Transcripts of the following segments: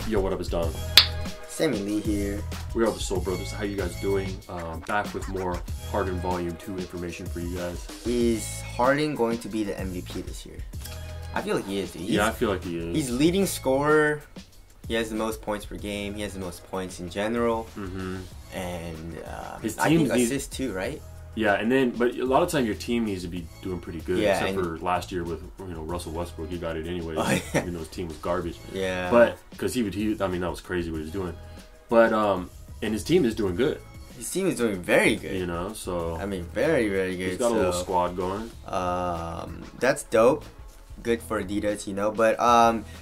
Yo, what up, it's Don. Sammy Lee here. We are the Soul Brothers. How you guys doing? Back with more Harden Volume 2 information for you guys. Is Harden going to be the MVP this year? I feel like he is, dude. Yeah, I feel like he is. He's leading scorer. He has the most points per game. He has the most points in general. And his I team think assists too, right? Yeah, and then, but a lot of times your team needs to be doing pretty good. Yeah, except for last year with Russell Westbrook, he got it anyway, even though his team was garbage. Yeah. But because I mean, that was crazy what he was doing. But and his team is doing good. His team is doing very good. You know, so I mean, very, very good. He's got a little squad going. That's dope. Good for Adidas, you know. But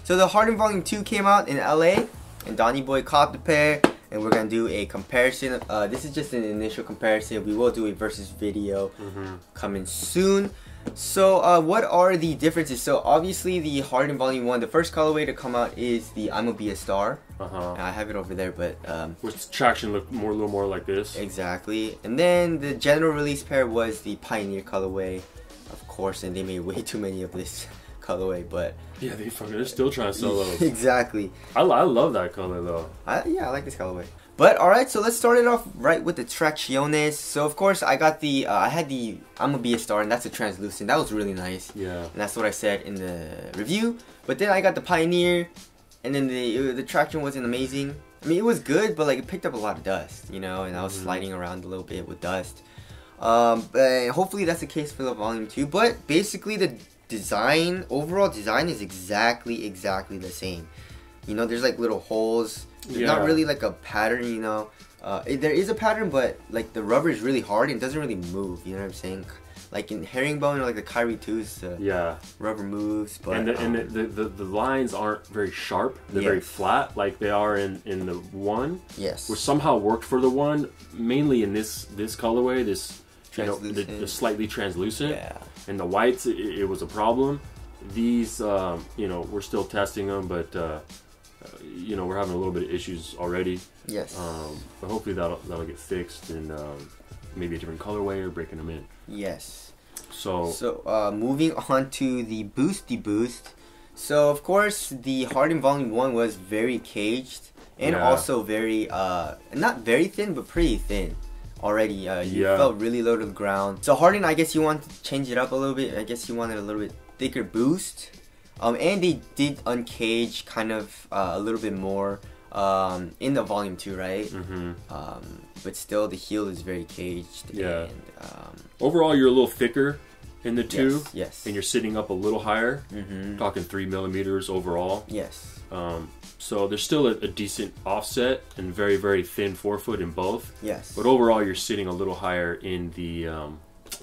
so the Harden Volume 2 came out in LA, and Donny Boy copped the pair. And we're gonna do a comparison. This is just an initial comparison. We will do a versus video coming soon. So what are the differences? So obviously the Harden Volume 1, the first colorway to come out is the I'ma Be a Star. I have it over there, but which traction looked a little more like this. Exactly. And then the general release pair was the Pioneer colorway, of course, and they made way too many of this colorway, but yeah, they're still trying to sell those. Exactly. I love that color though. Yeah, I like this colorway. But alright, so let's start it off right with the Tracciones. So of course I got the I had the I'ma Be a Star, and that's a translucent. That was really nice. Yeah. And that's what I said in the review. But then I got the Pioneer, and then the traction wasn't amazing. I mean, it was good, but like it picked up a lot of dust, you know, and I was sliding around a little bit with dust. But hopefully that's the case for the Volume 2. But basically the overall design is exactly the same. You know, there's like little holes. There's not really like a pattern, you know. There is a pattern, but like the rubber is really hard and it doesn't really move. You know what I'm saying? Like in Herringbone or like the Kyrie 2s, rubber moves. But the lines aren't very sharp. They're very flat, like they are in the one. Yes. Which somehow worked for the one, mainly in this colorway. This, you know, the slightly translucent. Yeah. And the whites, it was a problem. These, you know, we're still testing them, but you know, we're having a little bit of issues already. Yes. But hopefully that'll get fixed, and maybe a different colorway or breaking them in. Yes. So moving on to the Boosty Boost. So of course the Harden Volume 1 was very caged and also very not very thin, but pretty thin. Already, you felt really low to the ground. So Harden, I guess you want to change it up a little bit. I guess you wanted a little bit thicker boost. And they did uncage kind of a little bit more in the Volume 2, right? But still, the heel is very caged. Yeah. And, overall, you're a little thicker in the 2. Yes. And you're sitting up a little higher. Talking 3 millimeters overall. Yes. So there's still a decent offset and very, very thin forefoot in both. Yes. But overall, you're sitting a little higher in the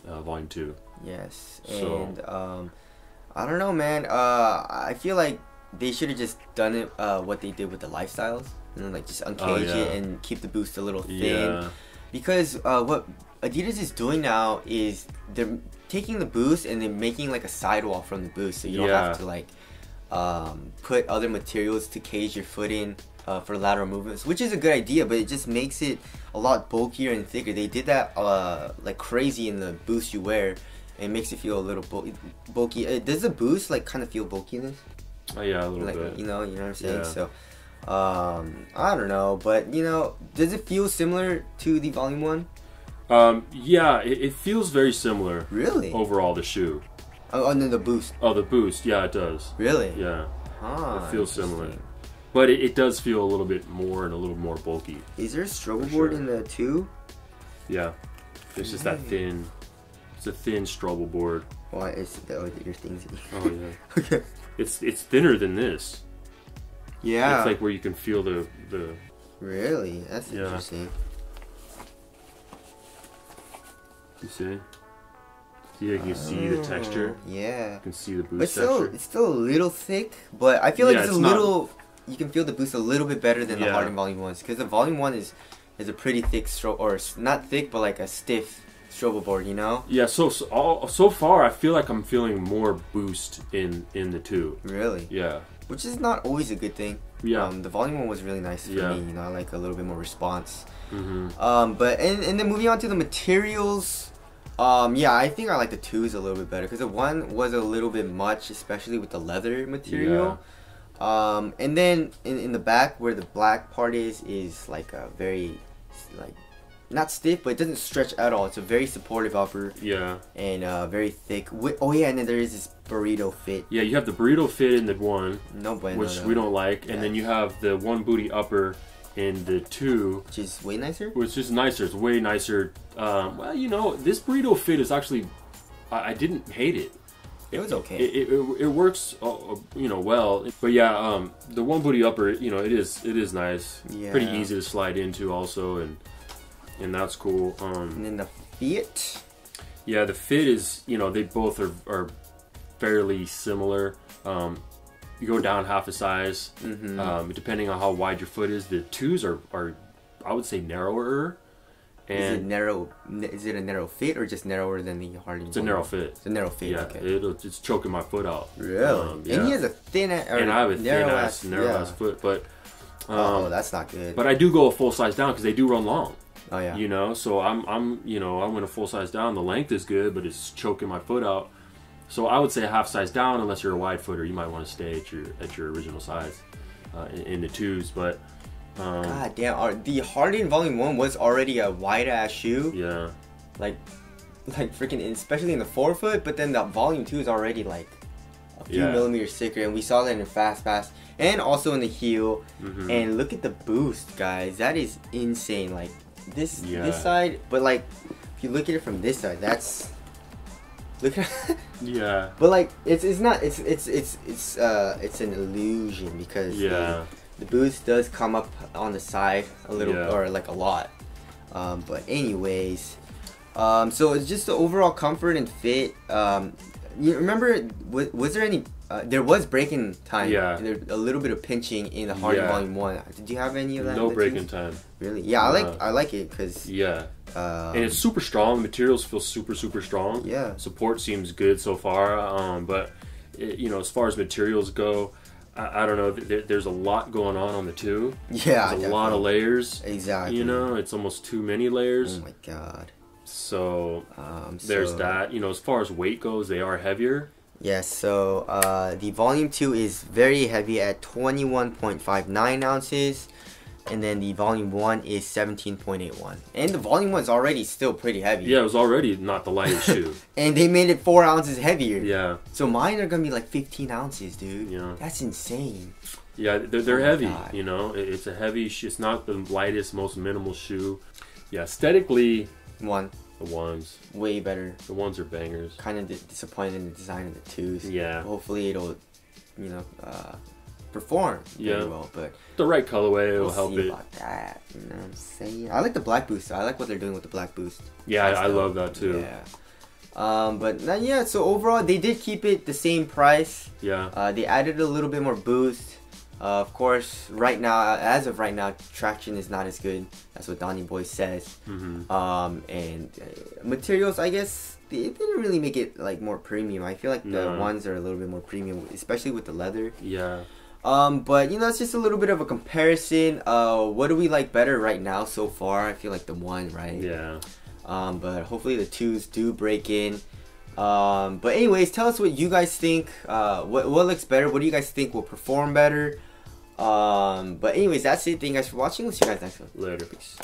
Volume 2. Yes. So, and I don't know, man. I feel like they should have just done it what they did with the Lifestyles. You know, like just uncage it and keep the boost a little thin. Yeah. Because what Adidas is doing now is they're taking the boost and they're making like a sidewall from the boost, so you don't have to like put other materials to cage your foot in for lateral movements, which is a good idea, but it just makes it a lot bulkier and thicker. They did that like crazy in the boost you wear, and it makes it feel a little bulky. Does the boost like kind of feel bulky in this? Oh yeah, a little like, bit. You know what I'm saying? So I don't know, but you know, does it feel similar to the Volume 1? Yeah, it feels very similar. Really? Overall, the shoe. Oh, no, the boost. Oh, the boost. Yeah, it does. Really? Yeah. It feels similar. But it does feel a little bit more and a little more bulky. Is there a strobe board in the 2? Yeah. It's just that thin. It's a thin strobe board. Why? It's your things. Oh yeah. Okay. It's thinner than this. Yeah. It's like where you can feel the. Really? That's interesting. You see? Yeah, you can see the texture. Yeah. You can see the boost texture. But it's still a little thick, but I feel like it's a little... You can feel the boost a little bit better than the Harden Volume 1s, because the Volume 1 is a pretty thick strobe, or not thick, but like a stiff strobe board, you know? Yeah, so far I feel like I'm feeling more boost in the 2. Really? Yeah. Which is not always a good thing. Yeah. The Volume 1 was really nice for me, you know, I like a little bit more response. But and then moving on to the materials... yeah, I think I like the 2s a little bit better, because the 1 was a little bit much, especially with the leather material. And then in the back where the black part is like a very like not stiff, but it doesn't stretch at all. It's a very supportive upper. Yeah. And very thick. Oh yeah, and then there is this burrito fit. Yeah, you have the burrito fit in the one, no bueno, which we don't like, and then you have the one booty upper in the 2, which is way nicer. Which is nicer. It's way nicer. Well, you know, this burrito fit is actually, I didn't hate it. It was okay. It works, you know, well. But yeah, the one booty upper, you know, it is nice. Yeah. Pretty easy to slide into also, and that's cool. And then the fit. Yeah, the fit is, you know, they both are fairly similar. You go down half a size, depending on how wide your foot is. The 2s are I would say narrower. And is it narrow? Is it a narrow fit or just narrower than the Harden? It's a narrow fit. It's a narrow fit. Yeah, okay. It's choking my foot out. Really? Yeah. And he has a thin, and I have a narrow ass foot, but oh, that's not good. But I do go a full size down because they do run long. Oh yeah. You know, so I'm you know, I went a full size down. The length is good, but it's choking my foot out. So I would say a half size down, unless you're a wide footer. You might want to stay at your original size in the 2s. But God damn, the Harden Volume 1 was already a wide ass shoe. Yeah. Like freaking, especially in the 4-foot. But then the Volume 2 is already like a few millimeters thicker, and we saw that in Fast Pass and also in the heel. And look at the boost, guys. That is insane. Like this side, but like if you look at it from this side, that's. Look at yeah. But like it's not it's an illusion because the boost does come up on the side a little or like a lot. But anyways, so it's just the overall comfort and fit. You remember was there any there was break-in time. Yeah. There a little bit of pinching in the Harden Volume 1. Did you have any of that? No break-in time. Really? Yeah, I like it because and it's super strong. The materials feel super strong. Yeah. Support seems good so far. But you know, as far as materials go, I don't know. There's a lot going on the 2. Yeah. There's a lot of layers. Exactly. You know, it's almost too many layers. Oh my god. So there's that. You know, as far as weight goes, they are heavier. Yes, so the Volume 2 is very heavy at 21.59 ounces, and then the Volume 1 is 17.81. And the Volume 1 is already still pretty heavy. Yeah, it was already not the lightest shoe. And they made it 4 ounces heavier. Yeah. So mine are going to be like 15 ounces, dude. Yeah. That's insane. Yeah, they're heavy, God. you know. It's a heavy shoe. It's not the lightest, most minimal shoe. Yeah, aesthetically, the 1s. Way better. The 1s are bangers. Kind of disappointed in the design of the 2s. Yeah. Hopefully it'll, you know, perform very well. But the right colorway will help it. About that, you know what I'm saying? I like the black boost. I like what they're doing with the black boost. Yeah, I love that too. Yeah. But yeah. So overall, they did keep it the same price. Yeah. They added a little bit more boost. Of course, right now, as of right now, traction is not as good. That's what Donnie Boy says. And materials, I guess, they didn't really make it like more premium. I feel like the 1s are a little bit more premium, especially with the leather. Yeah. But you know, it's just a little bit of a comparison. What do we like better right now so far? I feel like the 1, right? Yeah. But hopefully the 2s do break in. But anyways, tell us what you guys think. What looks better? What do you guys think will perform better? But anyways, that's it. Thank you guys for watching. We'll see you guys next time. Later. Peace.